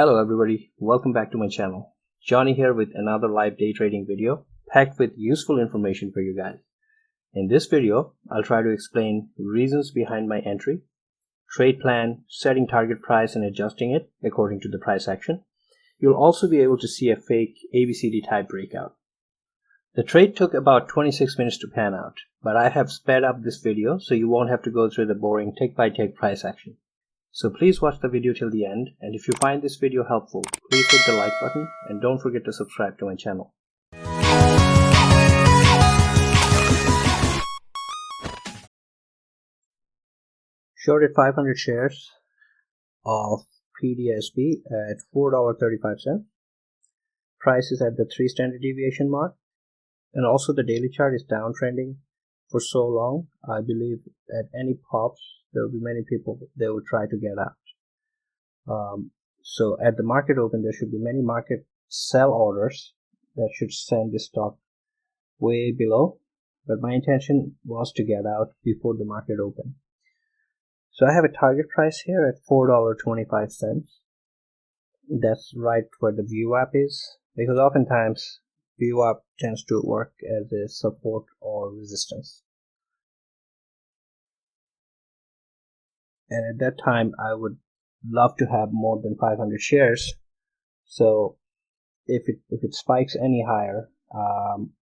Hello everybody, welcome back to my channel. Johnny here with another live day trading video packed with useful information for you guys. In this video, I'll try to explain reasons behind my entry, trade plan, setting target price and adjusting it according to the price action. You'll also be able to see a fake ABCD type breakout. The trade took about 26 minutes to pan out, but I have sped up this video so you won't have to go through the boring tick by tick price action. So please watch the video till the end, and if you find this video helpful, please hit the like button and don't forget to subscribe to my channel. Shorted 500 shares of PDSB at $4.35. Price is at the 3 standard deviation mark, and also the daily chart is downtrending for so long. I believe at any pops there will be many people they will try to get out. So at the market open there should be many market sell orders that should send this stock way below, but my intention was to get out before the market open. So I have a target price here at $4.25. That's right where the VWAP is, because oftentimes VWAP tends to work as a support or resistance. And at that time I would love to have more than 500 shares. So if it spikes any higher,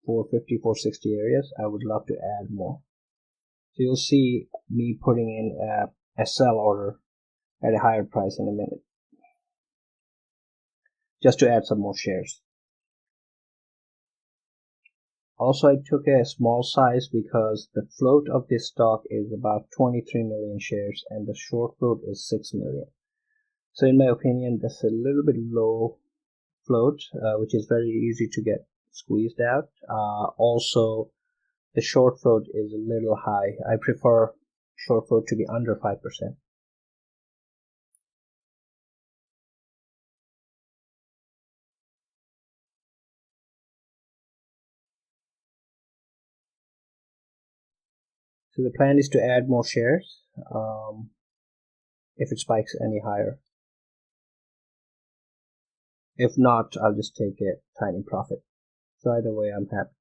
450, 460 areas, I would love to add more. So you'll see me putting in a sell order at a higher price in a minute, just to add some more shares. Also, I took a small size because the float of this stock is about 23 million shares and the short float is 6 million. So in my opinion, that's a little bit low float, which is very easy to get squeezed out. Also, the short float is a little high. I prefer short float to be under 5%. So the plan is to add more shares if it spikes any higher. If not, I'll just take a tiny profit. So either way, I'm happy.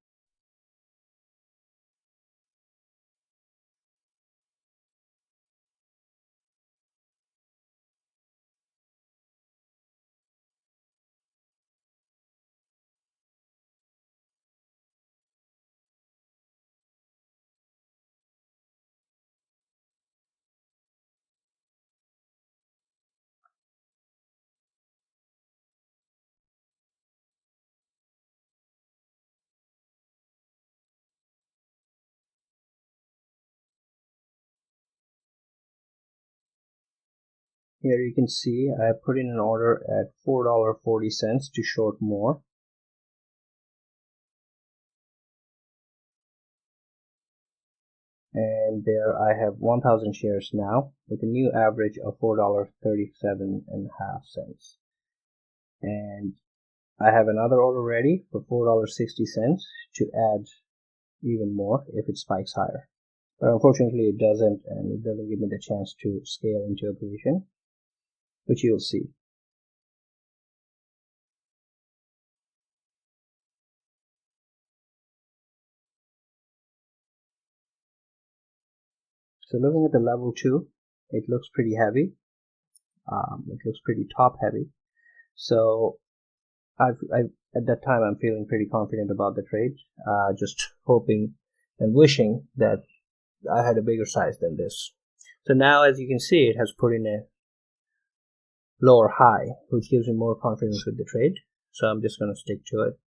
Here you can see I put in an order at $4.40 to short more. And there I have 1,000 shares now with a new average of $4.37.5. And I have another order ready for $4.60 to add even more if it spikes higher. But unfortunately it doesn't, and it doesn't give me the chance to scale into a position, which you'll see. So looking at the level 2, it looks pretty heavy. It looks pretty top heavy. So at that time I'm feeling pretty confident about the trade, just hoping and wishing that I had a bigger size than this. So now, as you can see, it has put in a lower high, which gives me more confidence with the trade. So I'm just going to stick to it.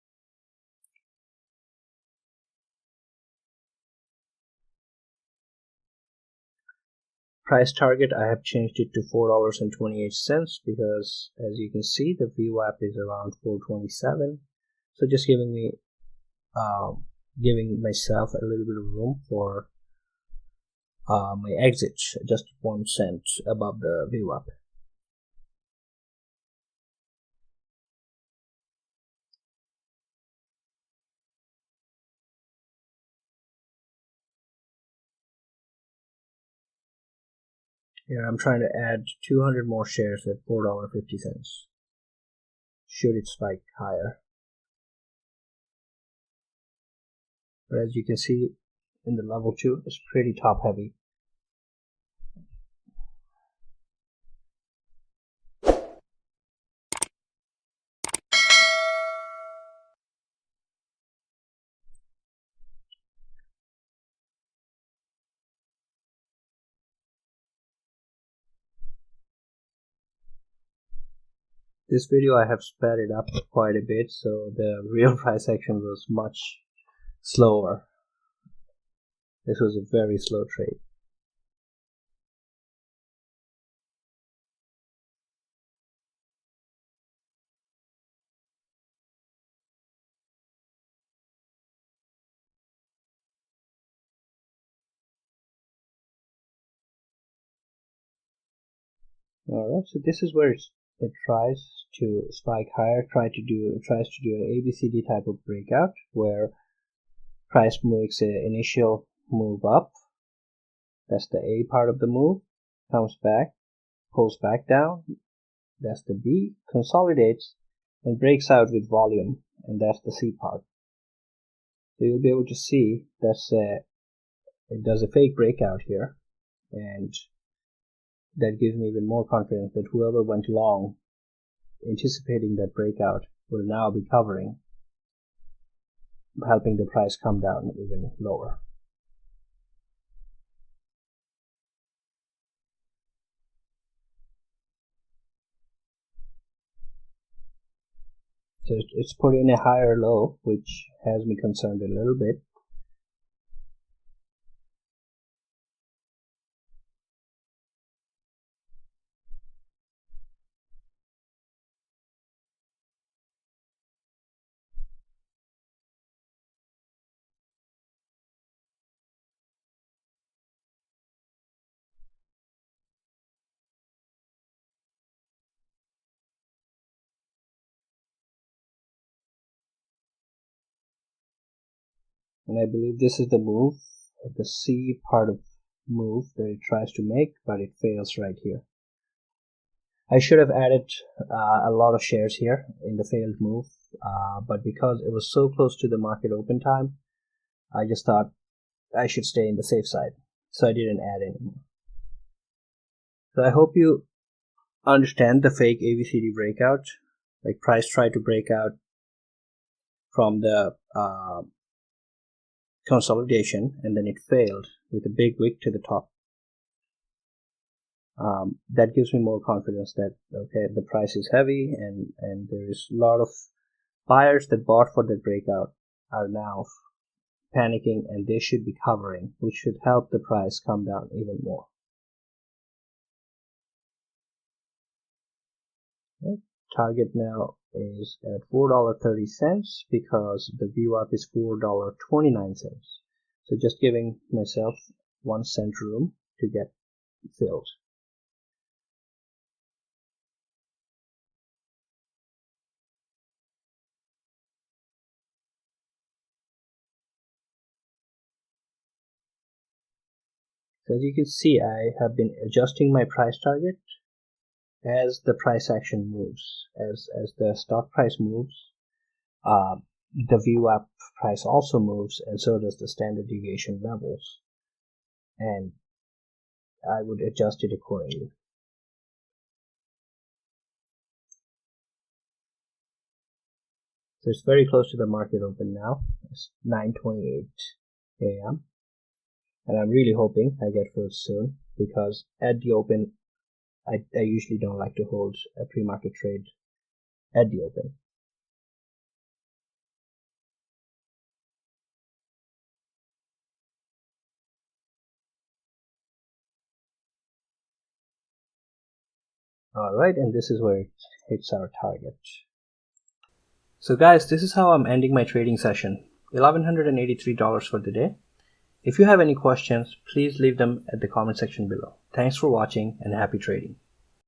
Price target, I have changed it to $4.28 because, as you can see, the VWAP is around 427. So just giving myself a little bit of room for my exit, just 1 cent above the VWAP. Here I'm trying to add 200 more shares at $4.50. should it spike higher. But as you can see in the level 2, it's pretty top heavy. This video I have sped it up quite a bit, so the real price action was much slower. This was a very slow trade. Alright, so this is where it tries to spike higher, tries to do an ABCD type of breakout where price makes an initial move up. That's the A part of the move, comes back, pulls back down. That's the B, consolidates and breaks out with volume, and that's the C part. So you'll be able to see it does a fake breakout here, and that gives me even more confidence that whoever went long anticipating that breakout will now be covering, helping the price come down even lower. So it's put in a higher low, which has me concerned a little bit. And I believe this is the move, the C part of move that it tries to make, but it fails right here. I should have added a lot of shares here in the failed move, but because it was so close to the market open time, I just thought I should stay in the safe side, so I didn't add anymore. So I hope you understand the fake ABCD breakout. Like price tried to break out from the consolidation, and then it failed with a big wick to the top. That gives me more confidence that okay, the price is heavy, and there is a lot of buyers that bought for the breakout are now panicking, and they should be covering, which should help the price come down even more. Okay. Target now is at $4.30 because the VWAP is $4.29. So just giving myself 1 cent room to get filled. So as you can see, I have been adjusting my price target as the price action moves. As the stock price moves, the VWAP price also moves, and so does the standard deviation levels, and I would adjust it accordingly. So it's very close to the market open now. It's 9:28 a.m. and I'm really hoping I get filled soon, because at the open I usually don't like to hold a pre-market trade at the open. Alright, and this is where it hits our target. So guys, this is how I'm ending my trading session. $1,183 for the day. If you have any questions, please leave them at the comment section below. Thanks for watching and happy trading.